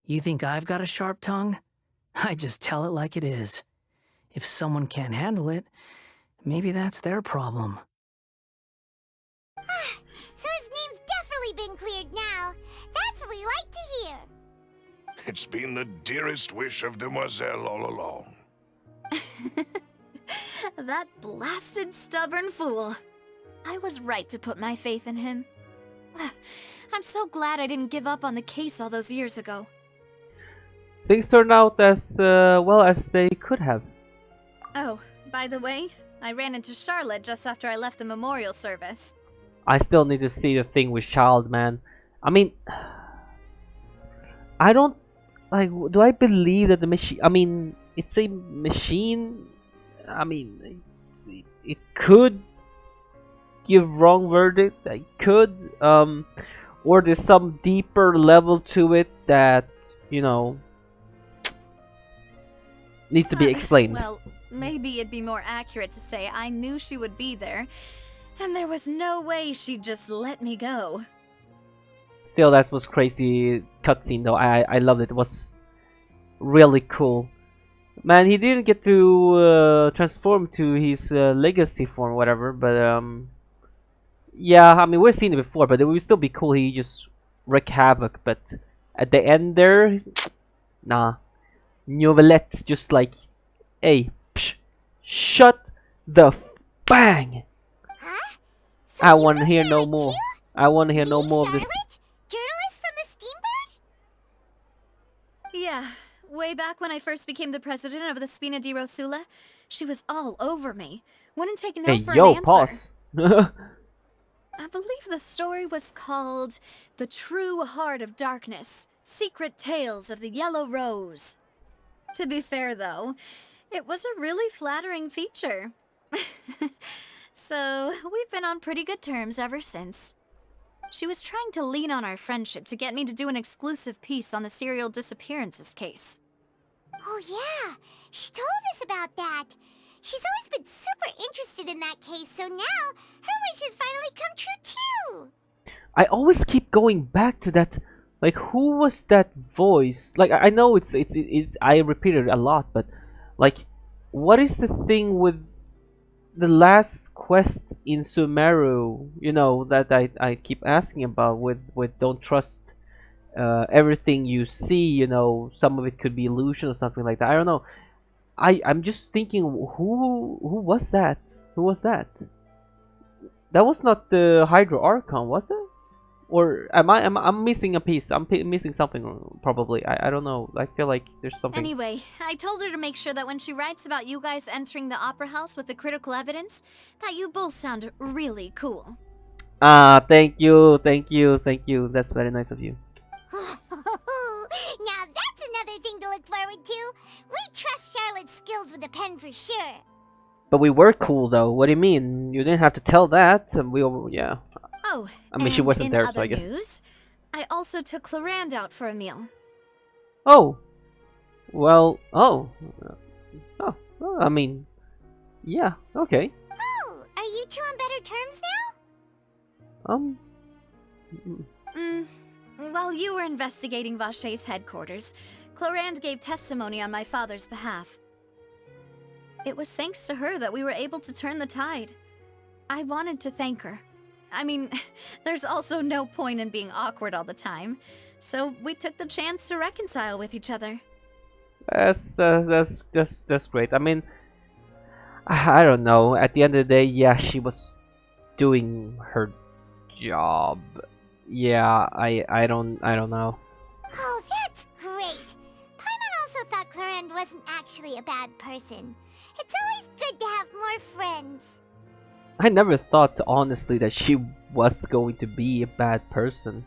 You think I've got a sharp tongue? I just tell it like it is. If someone can't handle it, maybe that's their problem. So his name's definitely been cleared now. That's what we like to hear. It's been the dearest wish of Demoiselle all along. That blasted stubborn fool. I was right to put my faith in him. I'm so glad I didn't give up on the case all those years ago. Things turned out as well as they could have. Oh, by the way, I ran into Charlotte just after I left the memorial service. I still need to see the thing with Child, man. I mean, I don't like. Do I believe that the machine? I mean, it's a machine. I mean, it could give wrong verdict. It could, or there's some deeper level to it that needs to be explained. Well, maybe it'd be more accurate to say I knew she would be there, and there was no way she'd just let me go. Still, that was crazy cutscene though. I loved it. It was really cool. Man, he didn't get to transform to his legacy form, or whatever. But yeah, I mean we've seen it before, but it would still be cool. He just wreak havoc. But at the end there, nah, Novelette just like, hey, psh, shut the bang. Huh? So I you want to know hear no Charlotte more. too? I want to hear no Me, more of this. Charlotte? Journalist from the Steambird? Yeah, way back when I first became the president of the Spina di Rosula, she was all over me. Wouldn't take no Hey, for yo, an answer. pause. I believe the story was called The True Heart of Darkness, Secret Tales of the Yellow Rose. To be fair, though, it was a really flattering feature. So, we've been on pretty good terms ever since. She was trying to lean on our friendship to get me to do an exclusive piece on the serial disappearances case. Oh yeah, she told us about that. She's always been super interested in that case, so now her wishes finally come true too. I always keep going back to that. Like, who was that voice? Like, I know it's I repeated it a lot, but like, what is the thing with the last quest in Sumeru? You know that I keep asking about with don't trust everything you see. You know, some of it could be illusion or something like that. I don't know. I'm just thinking, who was that? Who was that? That was not the Hydro Archon, was it? Or I'm missing a piece. I'm missing something probably. I don't know. I feel like there's something. Anyway, I told her to make sure that when she writes about you guys entering the opera house with the critical evidence, that you both sound really cool. Thank you, thank you, thank you. That's very nice of you. Now that's another thing to look forward to. We trust Charlotte's skills with a pen for sure. But we were cool though. What do you mean? You didn't have to tell that. And yeah. Oh, I mean, she and wasn't in there, so other I guess. news, I also took Clarand out for a meal. Oh. Well. Oh. Well, I mean. Yeah. Okay. Oh, are you two on better terms now? While you were investigating Vache's headquarters, Clarand gave testimony on my father's behalf. It was thanks to her that we were able to turn the tide. I wanted to thank her. I mean, there's also no point in being awkward all the time, so we took the chance to reconcile with each other. That's great. I mean, I don't know. At the end of the day, yeah, she was doing her job. Yeah, I don't know. Oh, that's great. Paimon also thought Clarand wasn't actually a bad person. It's always good to have more friends. I never thought, honestly, that she was going to be a bad person.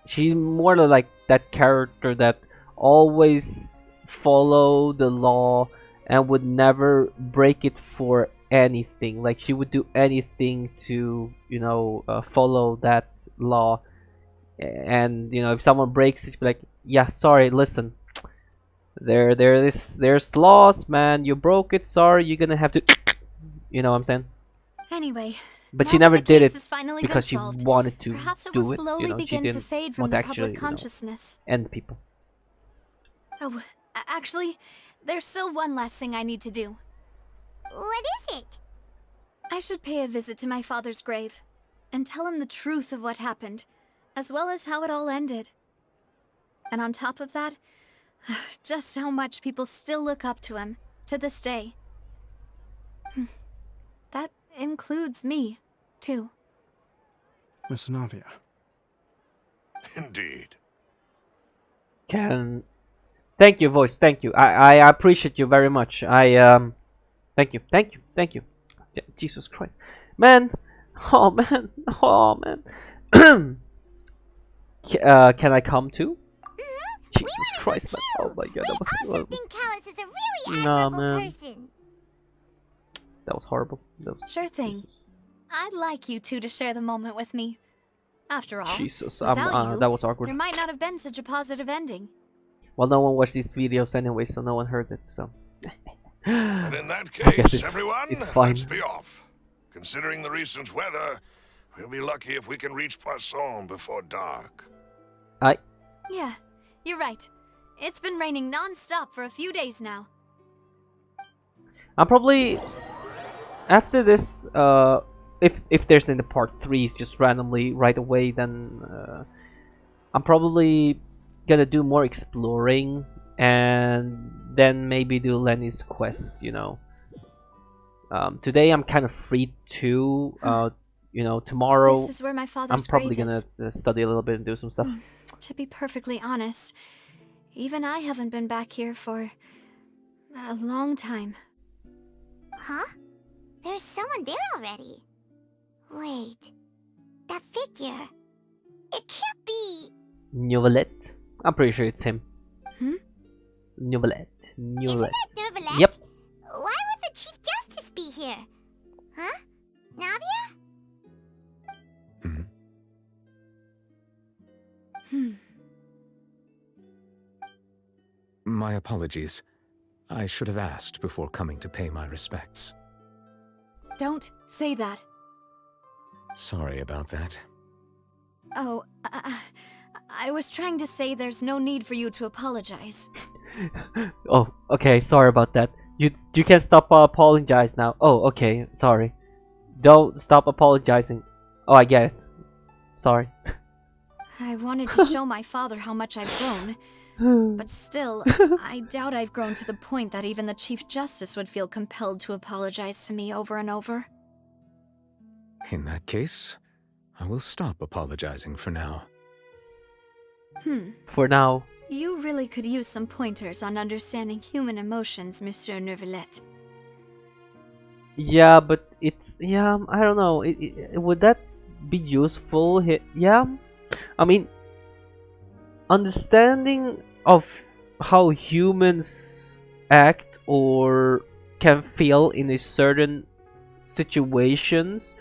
She's more like that character that always followed the law and would never break it for anything. Like, she would do anything to, follow that law. And, if someone breaks it, she'd be like, yeah, sorry, listen. There's laws, man. You broke it, sorry, you're gonna have to... You know what I'm saying? Anyway, But now she that never the did case it has finally because been she solved, wanted to perhaps it do will it. slowly She begin to didn't fade from want the to actually, public consciousness. end people. Oh, actually, there's still one last thing I need to do. What is it? I should pay a visit to my father's grave and tell him the truth of what happened, as well as how it all ended. And on top of that, just how much people still look up to him to this day. That includes me, too. Miss Navia. Indeed. Thank you, voice. Thank you. I appreciate you very much. Thank you. Jesus Christ, man. Oh man. Oh man. Can I come too? Jesus Christ, man. Oh my God, that was I also think Callus is a really Nah, admirable man. person. That was horrible. That was, Sure thing. Jesus. I'd like you two to share the moment with me. After all, Jesus, without you, that was awkward. there might not have been such a positive ending. Well, no one watched these videos anyway, so no one heard it. So. And in that I guess case, everyone, it's fine. let's be off. Considering the recent weather, we'll be lucky if we can reach Poisson before dark. Yeah, you're right. It's been raining non-stop for a few days now. I'm probably after this. If there's in the part 3 just randomly right away, then I'm probably gonna do more exploring and then maybe do Lenny's quest. You know. Today I'm kind of free too. You know, tomorrow This is where my I'm father's probably grave gonna is. study a little bit and do some stuff. To be perfectly honest, even I haven't been back here for a long time. Huh? There's someone there already. Wait. That figure. It can't be. Novelette. I'm pretty sure it's him. Hmm? Novelette. Isn't Novelette. that Nervalette? Yep. Why would the Chief Justice be here? Huh? Navia? My apologies. I should have asked before coming to pay my respects. Don't say that. Sorry about that. Oh, I was trying to say there's no need for you to apologize. Oh, okay. Sorry about that. You can stop apologize now. Oh, okay. Sorry. Don't stop apologizing. Oh, I get it. Sorry. I wanted to show my father how much I've grown, but still, I doubt I've grown to the point that even the Chief Justice would feel compelled to apologize to me over and over. In that case, I will stop apologizing for now. For now. You really could use some pointers on understanding human emotions, Monsieur Neuvillette. Yeah, but I don't know. Would that be useful? Yeah. I mean, understanding of how humans act or can feel in a certain situations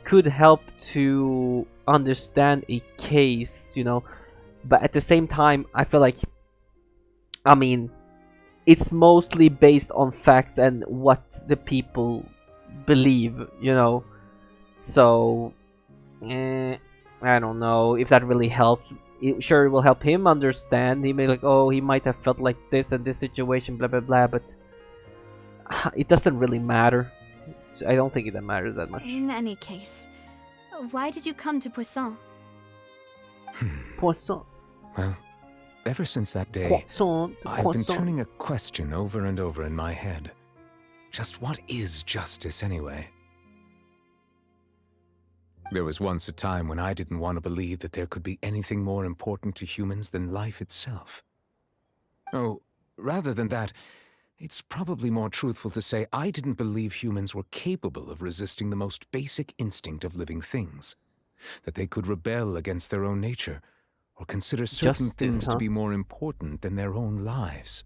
could help to understand a case, you know. But at the same time, I feel like, I mean, it's mostly based on facts and what the people believe, you know. So, I don't know if that really helps. Sure, it will help him understand. He may like, oh, he might have felt like this and this situation, blah blah blah. But it doesn't really matter. I don't think it matters that much. In any case, why did you come to Poisson? Poisson. Well, ever since that day, Poisson. I've been turning a question over and over in my head. Just what is justice anyway? There was once a time when I didn't want to believe that there could be anything more important to humans than life itself. Oh, rather than that, it's probably more truthful to say I didn't believe humans were capable of resisting the most basic instinct of living things. That they could rebel against their own nature, or consider certain things to be more important than their own lives.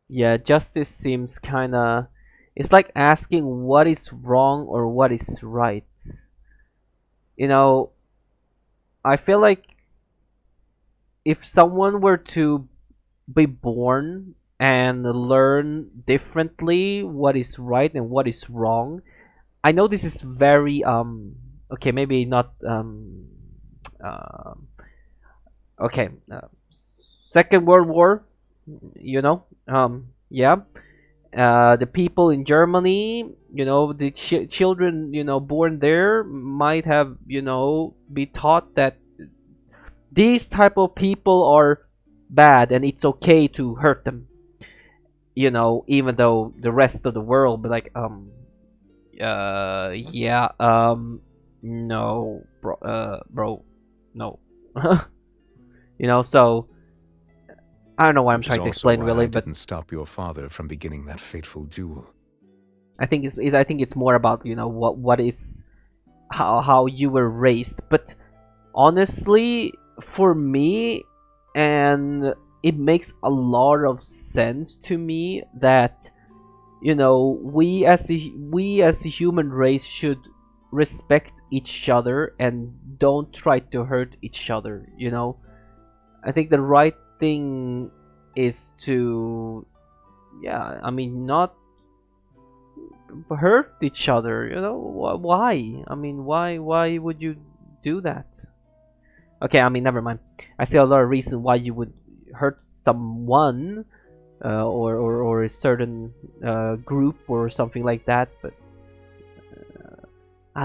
Yeah, justice seems kinda... It's like asking what is wrong or what is right. You know, I feel like if someone were to be born and learn differently what is right and what is wrong, I know this is very okay, maybe not okay, Second World War, you know, yeah. The people in Germany, you know, the children, you know, born there might have, you know, be taught that these type of people are bad and it's okay to hurt them, you know, even though the rest of the world be like, yeah, no, bro, no. You know, so I don't know what I'm Which is trying to also explain why really, I but didn't stop your father from beginning that fateful duel. I think it's more about, you know, what is how you were raised. But honestly, for me, and it makes a lot of sense to me that, you know, we as a human race should respect each other and don't try to hurt each other, you know. I think the right thing is to, yeah, I mean, not hurt each other, you know. Why? I mean, why would you do that? Okay, I mean, never mind. I see a lot of reason why you would hurt someone, or a certain group or something like that, but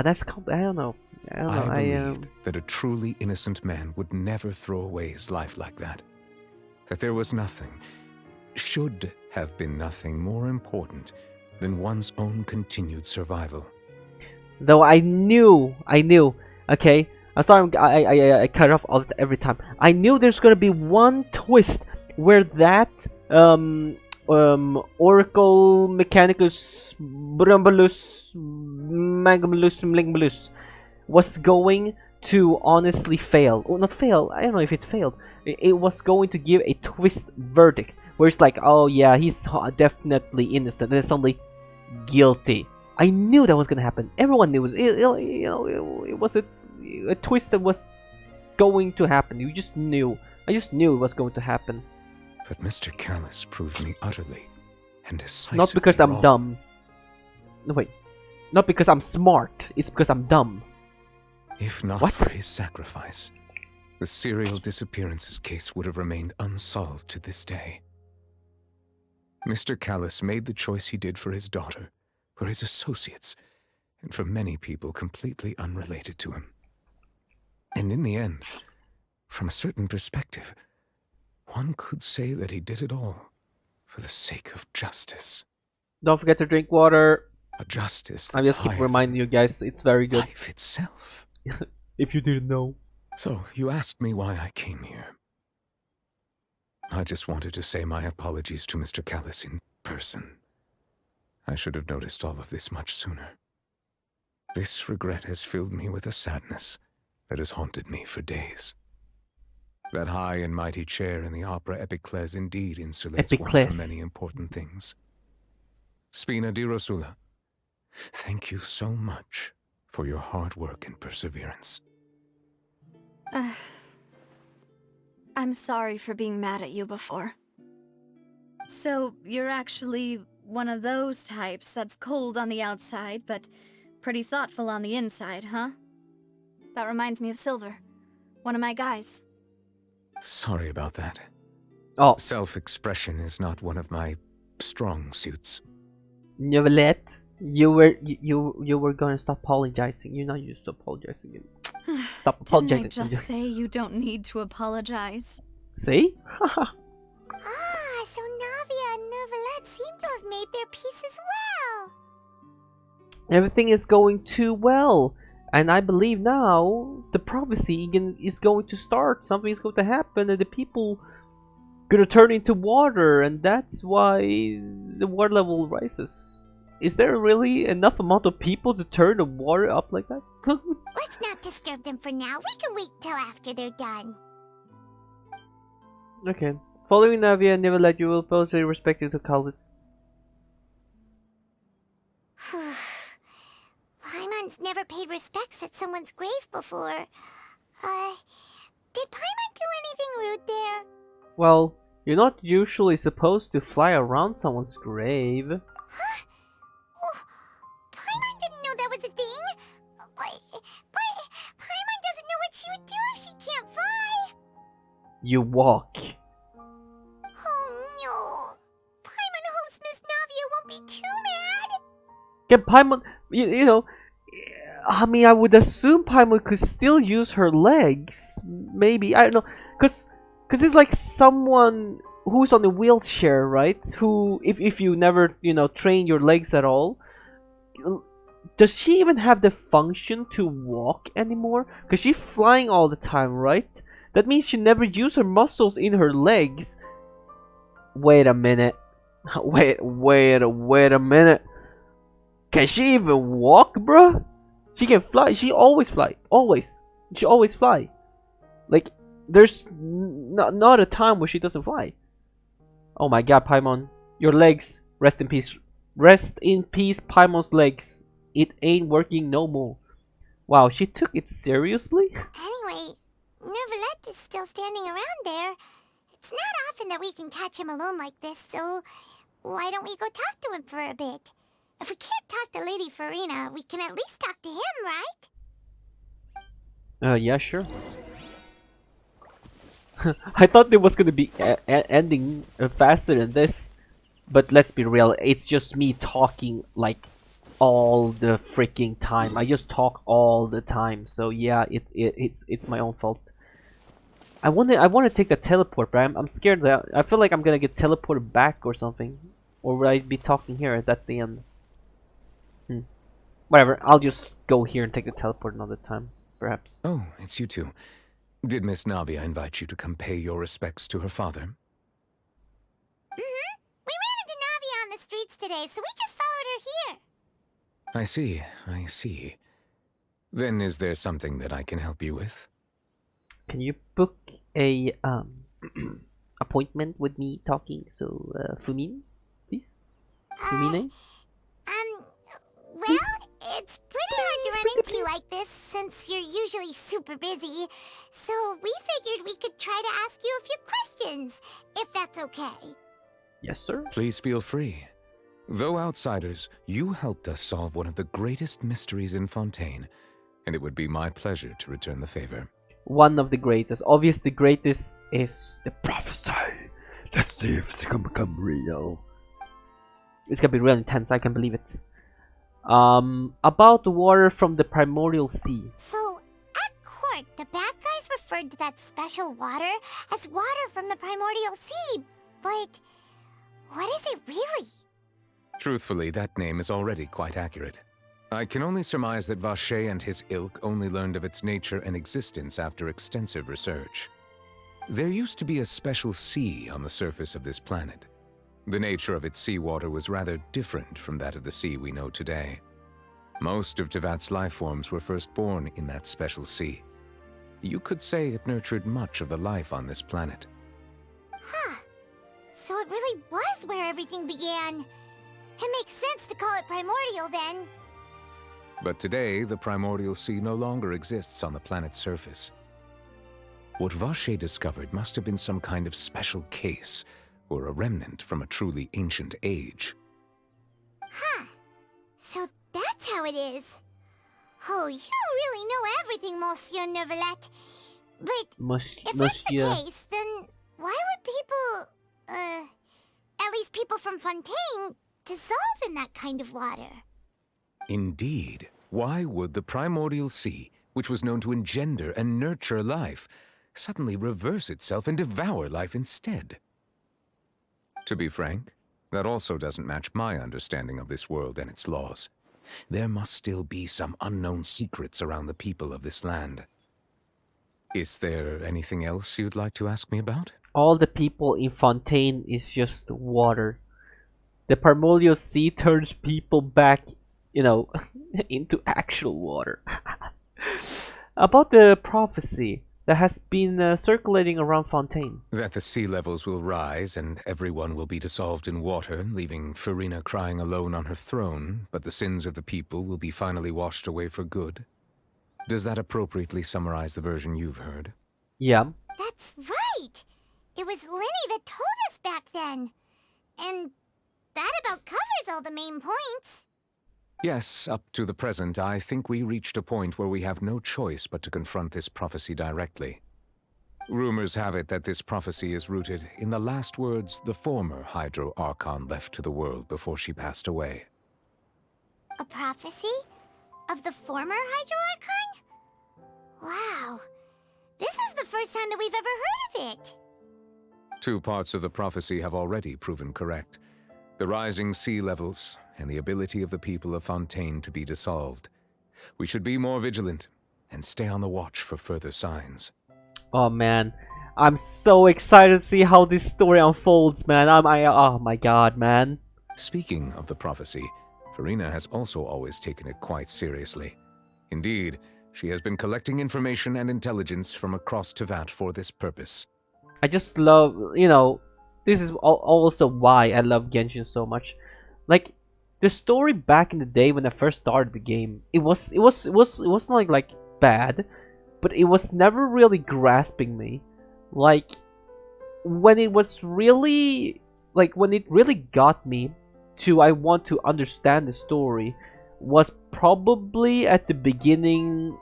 that's I don't know. I don't know. I believed that a truly innocent man would never throw away his life like that. That there was nothing, should have been nothing more important than one's own continued survival. Though I knew. Okay, I'm sorry. I cut off every time. I knew there's gonna be one twist where that Oracle Mechanicus Brumbalus Magamulus Mlingbulus was going to honestly fail. Or not fail, I don't know if it failed. It was going to give a twist verdict where it's like, oh yeah, he's definitely innocent, and then suddenly guilty. I knew that was gonna happen. Everyone knew it. You know, it was a twist that was going to happen. You just knew. I just knew it was going to happen. But Mr. Callus proved me utterly and decisively Not because I'm wrong. dumb. No, wait. Not because I'm smart. It's because I'm dumb. If not What? for his sacrifice, the serial disappearances case would have remained unsolved to this day. Mr. Callus made the choice he did for his daughter, for his associates, and for many people completely unrelated to him. And in the end, from a certain perspective, one could say that he did it all for the sake of justice. Don't forget to drink water. A justice I that's just keep higher reminding you guys. It's very than good. life itself. If you didn't know. So, you asked me why I came here. I just wanted to say my apologies to Mr. Callus in person. I should have noticed all of this much sooner. This regret has filled me with a sadness that has haunted me for days. That high and mighty chair in the opera Epicles indeed insulates one Epicles. from many important things. Spina di Rosula, thank you so much for your hard work and perseverance. I'm sorry for being mad at you before. So, you're actually one of those types that's cold on the outside, but pretty thoughtful on the inside, huh? That reminds me of Silver, one of my guys. Sorry about that. Oh, Self-expression is not one of my strong suits. Neverlet, you were gonna stop apologizing. You're not used to apologizing. Stop apologizing. Didn't I just say you don't need to apologize? See? Ah, so Navia and Neuvillette seem to have made their peace as well. Everything is going too well. And I believe now the prophecy is going to start. Something is going to happen, and the people gonna turn into water, and that's why the water level rises. Is there really enough amount of people to turn the water up like that? Let's not disturb them for now. We can wait till after they're done. Okay. Following Navia and Neverlet, you will pay respect to Calvis. Paimon's never paid respects at someone's grave before. Did Paimon do anything rude there? Well, you're not usually supposed to fly around someone's grave. Huh? Oh, Paimon didn't know that was a thing. But Paimon doesn't know what she would do if she can't fly. You walk. be too mad. Can Paimon, you know, I mean, I would assume Paimon could still use her legs. Maybe, I don't know. Cause it's like someone who's on a wheelchair, right? Who, if you never, train your legs at all, does she even have the function to walk anymore? Cause she's flying all the time, right? That means she never used her muscles in her legs. Wait a minute. Wait a minute. Can she even walk, bruh? She can fly. She always fly. Always. She always fly. Like, there's not a time where she doesn't fly. Oh my god, Paimon. Your legs. Rest in peace. Rest in peace, Paimon's legs. It ain't working no more. Wow, she took it seriously? Anyway, Neuvillette is still standing around there. It's not often that we can catch him alone like this, so why don't we go talk to him for a bit? If we can't talk to Lady Farina, we can at least talk to him, right? Yeah, sure. I thought it was gonna be ending faster than this. But let's be real, it's just me talking like all the freaking time. I just talk all the time, so yeah, it's my own fault. I want to take the teleport, but I'm scared that I feel like I'm gonna get teleported back or something, or would I be talking here? That's the end. Whatever, I'll just go here and take the teleport another time, perhaps. Oh, it's you two. Did Miss Navia invite you to come pay your respects to her father? Mm-hmm. We ran into Navia on the streets today, so we just followed her here. I see. Then is there something that I can help you with? Can you book a appointment with me talking? So, Fumine, please? Fumine? Well, it's pretty hard to run into you like this since you're usually super busy. So we figured we could try to ask you a few questions, if that's okay. Yes, sir. Please feel free. Though outsiders, you helped us solve one of the greatest mysteries in Fontaine, and it would be my pleasure to return the favor. One of the greatest. Obviously, the greatest is the prophecy. Let's see if it's gonna become real. It's gonna be real intense, I can believe it. About the water from the primordial sea. So, at court, the bad guys referred to that special water as water from the primordial sea. But what is it really? Truthfully, that name is already quite accurate. I can only surmise that Vacher and his ilk only learned of its nature and existence after extensive research. There used to be a special sea on the surface of this planet. The nature of its seawater was rather different from that of the sea we know today. Most of Tevat's life forms were first born in that special sea. You could say it nurtured much of the life on this planet. Huh. So it really was where everything began. It makes sense to call it primordial then. But today, the primordial sea no longer exists on the planet's surface. What Vacher discovered must have been some kind of special case, or a remnant from a truly ancient age. Huh. So that's how it is. Oh, you really know everything, Monsieur Neuvillette. But if that's the case, then why would people, at least people from Fontaine, dissolve in that kind of water? Indeed. Why would the primordial sea, which was known to engender and nurture life, suddenly reverse itself and devour life instead? To be frank, that also doesn't match my understanding of this world and its laws. There must still be some unknown secrets around the people of this land. Is there anything else you'd like to ask me about? All the people in Fontaine is just water. The primordial sea turns people back, into actual water. About the prophecy that has been circulating around Fontaine. That the sea levels will rise and everyone will be dissolved in water, leaving Farina crying alone on her throne, but the sins of the people will be finally washed away for good. Does that appropriately summarize the version you've heard? Yeah. That's right! It was Linny that told us back then. And that about covers all the main points. Yes, up to the present, I think we reached a point where we have no choice but to confront this prophecy directly. Rumors have it that this prophecy is rooted in the last words the former Hydro Archon left to the world before she passed away. A prophecy? Of the former Hydro Archon? Wow. This is the first time that we've ever heard of it. 2 parts of the prophecy have already proven correct. The rising sea levels and the ability of the people of Fontaine to be dissolved. We should be more vigilant and stay on the watch for further signs. Oh man, I'm so excited to see how this story unfolds, man. Oh my god, man. Speaking of the prophecy, Farina has also always taken it quite seriously. Indeed, she has been collecting information and intelligence from across Tevat for this purpose. I just love, you know, this is also why I love Genshin so much. Like, the story back in the day when I first started the game, it wasn't like bad, but it was never really grasping me. Like, when it really got me to I want to understand the story was probably at the beginning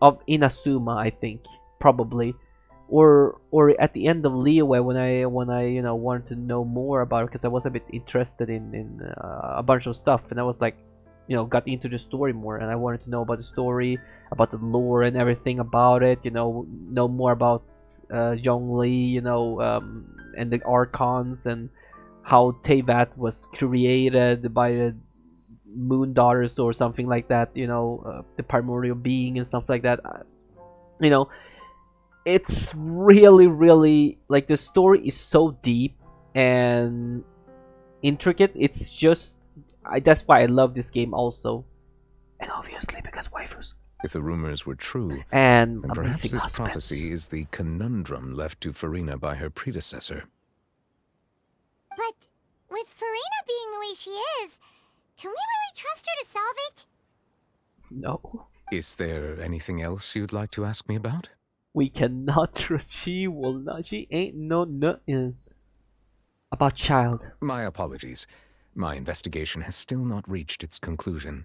of Inazuma, I think, probably, or at the end of Liyue when I you know wanted to know more about it because I was a bit interested in a bunch of stuff, and I was like, you know, got into the story more, and I wanted to know about the story, about the lore and everything about it, you know more about Zhongli, you know, and the Archons, and how Tevat was created by the Moon Daughters or something like that, you know, the primordial being and stuff like that. You know, it's really like the story is so deep and intricate. It's just that's why I love this game also, and obviously because waifus. If the rumors were true, And then perhaps amazing this husbands. prophecy is the conundrum left to Farina by her predecessor. But with Farina being the way she is, can we really trust her to solve it? No, Is there anything else you'd like to ask me about? we cannot trust. She will not. She ain't no nothing about child. My apologies. My investigation has still not reached its conclusion.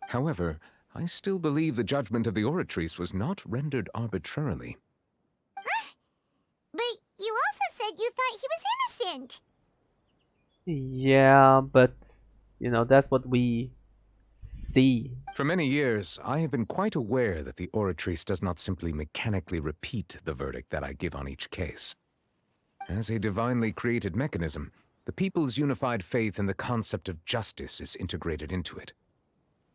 However, I still believe the judgment of the Oratrice was not rendered arbitrarily. But you also said you thought he was innocent. Yeah, but you know that's what we see. For many years, I have been quite aware that the Oratrice does not simply mechanically repeat the verdict that I give on each case. As a divinely created mechanism, the people's unified faith in the concept of justice is integrated into it.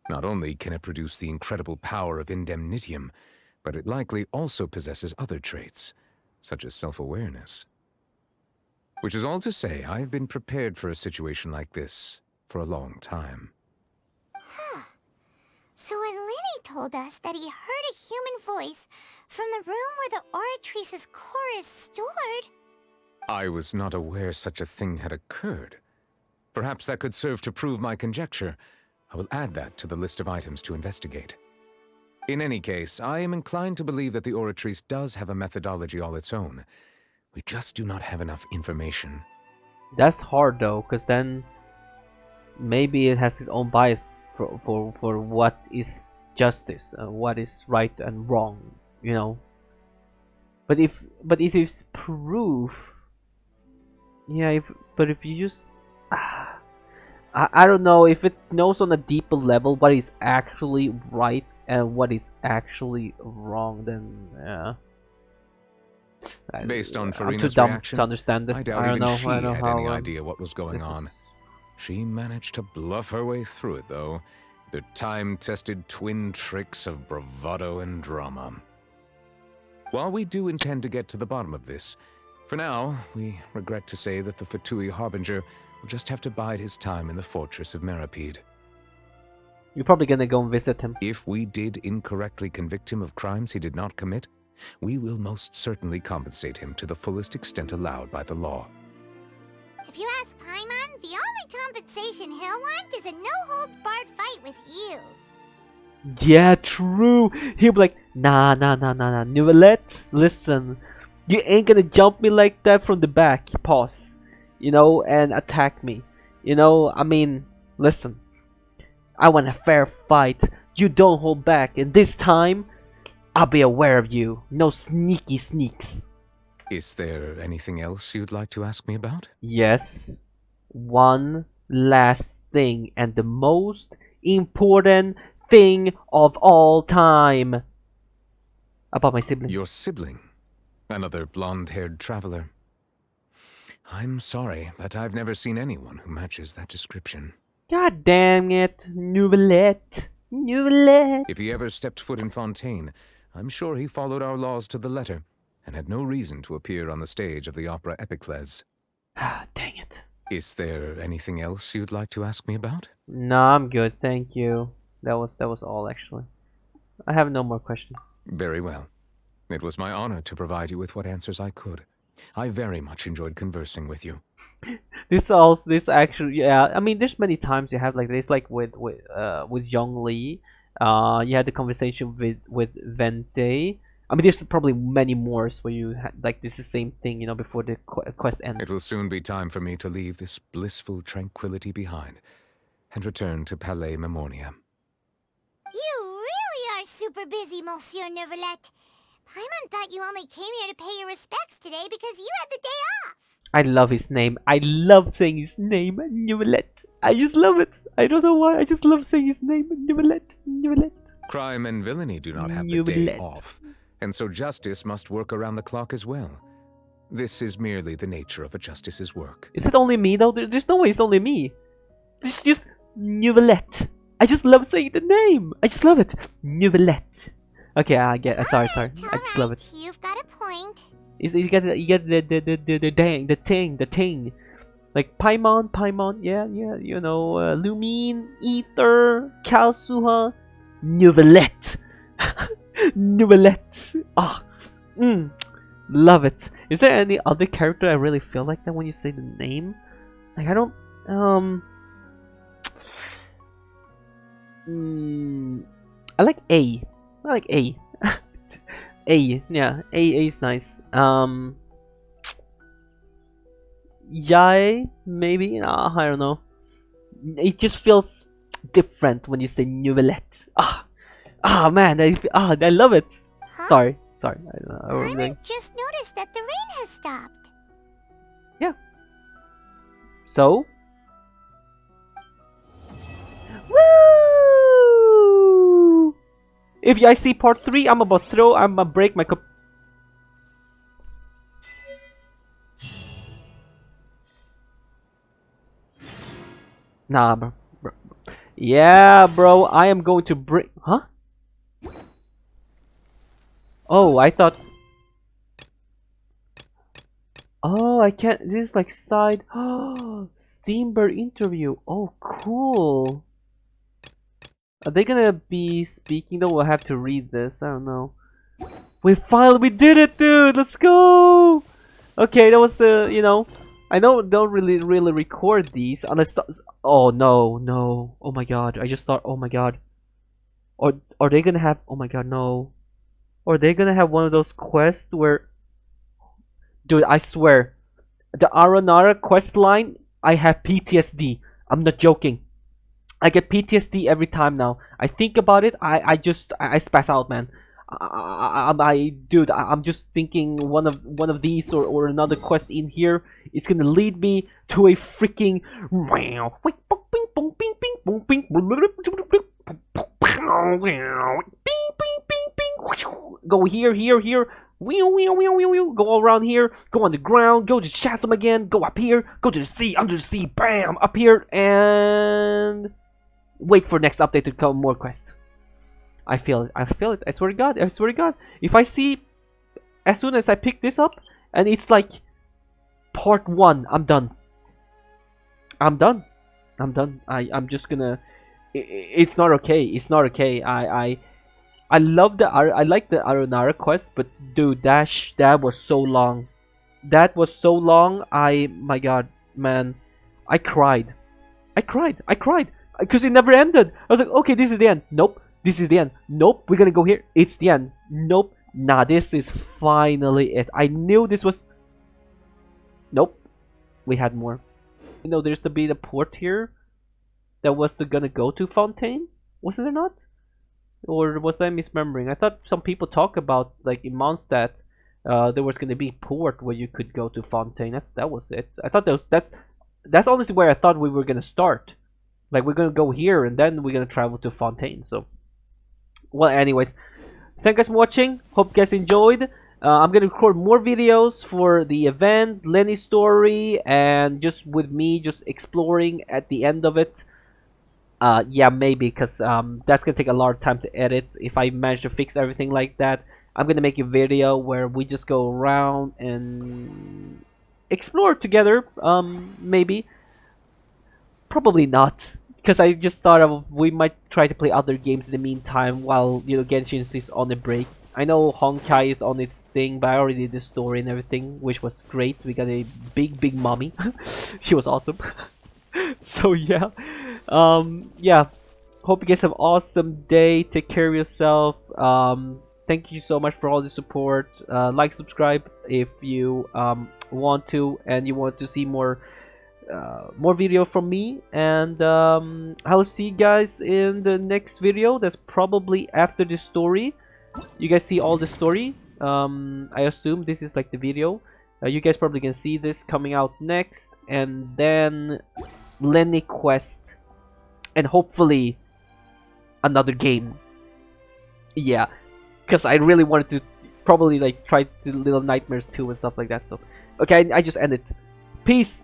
Not only can it produce the incredible power of indemnitium, but it likely also possesses other traits, such as self-awareness. Which is all to say, I have been prepared for a situation like this for a long time. So when Lenny told us that he heard a human voice from the room where the Oratrice's core is stored... I was not aware such a thing had occurred. Perhaps that could serve to prove my conjecture. I will add that to the list of items to investigate. In any case, I am inclined to believe that the Oratrice does have a methodology all its own. We just do not have enough information. That's hard though, because then maybe it has its own bias for what is justice and what is right and wrong, you know. But if it's proof, yeah. If you just I don't know if it knows on a deeper level what is actually right and what is actually wrong, then yeah. Based on I'm Farina's too dumb reaction, to understand this. I doubt don't even know. she I don't know had how any idea what was going this on. is- She managed to bluff her way through it, though, with her time-tested twin tricks of bravado and drama. While we do intend to get to the bottom of this, for now, we regret to say that the Fatui Harbinger will just have to bide his time in the fortress of Meripede. You're probably gonna go and visit him. If we did incorrectly convict him of crimes he did not commit, we will most certainly compensate him to the fullest extent allowed by the law. If you ask Paimon, the only compensation he'll want is a no-holds-barred fight with you. Yeah, true. He'll be like, nah, Novelette, listen, you ain't gonna jump me like that from the back, pause, you know, and attack me. You know, I mean, listen, I want a fair fight. You don't hold back, and this time, I'll be aware of you. No sneaky sneaks. Is there anything else you'd like to ask me about? Yes. One last thing, and the most important thing of all time. About my sibling. Your sibling? Another blonde-haired traveler? I'm sorry, but I've never seen anyone who matches that description. God damn it. Nouvellette. Nouvellette. If he ever stepped foot in Fontaine, I'm sure he followed our laws to the letter, and had no reason to appear on the stage of the opera Epiclese. Ah, dang it. Is there anything else you'd like to ask me about? No, I'm good, thank you. That was all actually. I have no more questions. Very well. It was my honor to provide you with what answers I could. I very much enjoyed conversing with you. This actually, yeah. I mean, there's many times you have like this, like with Young Lee. You had the conversation with Vente. I mean, there's probably many more where you like this is the same thing, you know, before the quest ends. It will soon be time for me to leave this blissful tranquility behind and return to Palais Memornia. You really are super busy, Monsieur Neuvillette. Paimon thought you only came here to pay your respects today because you had the day off. I love his name. I love saying his name, Neuvillette. I just love it. I don't know why. I just love saying his name, Neuvillette. Neuvillette. Crime and villainy do not have the day off, and so justice must work around the clock as well. This is merely the nature of a justice's work. Is it only me though? There's no way it's only me. It's just Neuvillette. I just love saying the name. I just love it. Neuvillette. Okay, I get. Sorry. I just love it. You've got a point. You get the thing. Like Paimon, yeah, you know, Lumine, Ether, Kalsuha, Neuvillette. Neuvillette. Ah, love it. Is there any other character I really feel like that when you say the name? Like I don't, I like A. I like A. A, yeah, A is nice. Yai, maybe? I don't know. It just feels different when you say Neuvillette. Man, I love it. Huh? Sorry. I Paimon just noticed that the rain has stopped. Yeah. So? Woo! If I see part 3, I'm about to break my cup. Nah, bro. Yeah, bro, I am going to break. Huh? Oh, I thought. Oh, I can't. This is like side. Oh, Steambird interview. Oh, cool. Are they gonna be speaking though? We'll have to read this. I don't know. We did it, dude. Let's go. Okay, that was the, you know, I don't really record these unless. Oh no. Oh my god. I just thought. Oh my god. Or are they gonna have? Oh my god, no. Or are they gonna have one of those quests where? Dude, I swear, the Aranara quest line. I have PTSD. I'm not joking. I get PTSD every time now. I think about it. I spaz out, man. Dude, I'm just thinking one of these or another quest in here. It's gonna lead me to a freaking go here. Go all around here. Go on the ground. Go to the chasm again. Go up here. Go to the sea. Under the sea. Bam! Up here and wait for next update to come. More quests. I feel it. I swear to God. If I see, as soon as I pick this up, and it's like part 1, I'm done. I'm just gonna. It's not okay. I love I like the Aranara quest, but dude, that was so long. My God, man, I cried. Because it never ended. I was like, okay, this is the end. Nope. This is the end. Nope. We're gonna go here. It's the end. Nope. Nah, this is finally it. I knew this was. Nope. We had more. You know, there's to be the port here that was gonna go to Fontaine. Was it or not? Or was I misremembering? I thought some people talk about, like, in Mondstadt, there was gonna be port where you could go to Fontaine. That was it. I thought that's honestly where I thought we were gonna start. Like we're gonna go here and then we're gonna travel to Fontaine. So, well, anyways, thank you guys for watching. Hope you guys enjoyed. I'm gonna record more videos for the event, Lenny's story, and just with me just exploring at the end of it. Yeah, maybe, because that's gonna take a lot of time to edit. If I manage to fix everything like that, I'm gonna make a video where we just go around and explore together. Maybe, probably not, because I just thought of we might try to play other games in the meantime while Genshin is on a break. I know Honkai is on its thing, but I already did the story and everything, which was great. We got a big mommy. She was awesome. So yeah, yeah. Hope you guys have an awesome day. Take care of yourself. Thank you so much for all the support. Like, subscribe if you want to, and you want to see more video from me. And I'll see you guys in the next video. That's probably after the story. You guys see all the story. I assume this is like the video. You guys probably can see this coming out next, and then Lenny Quest, and hopefully another game. Yeah, because I really wanted to probably like try to Little Nightmares 2 and stuff like that. So okay, I just ended. Peace.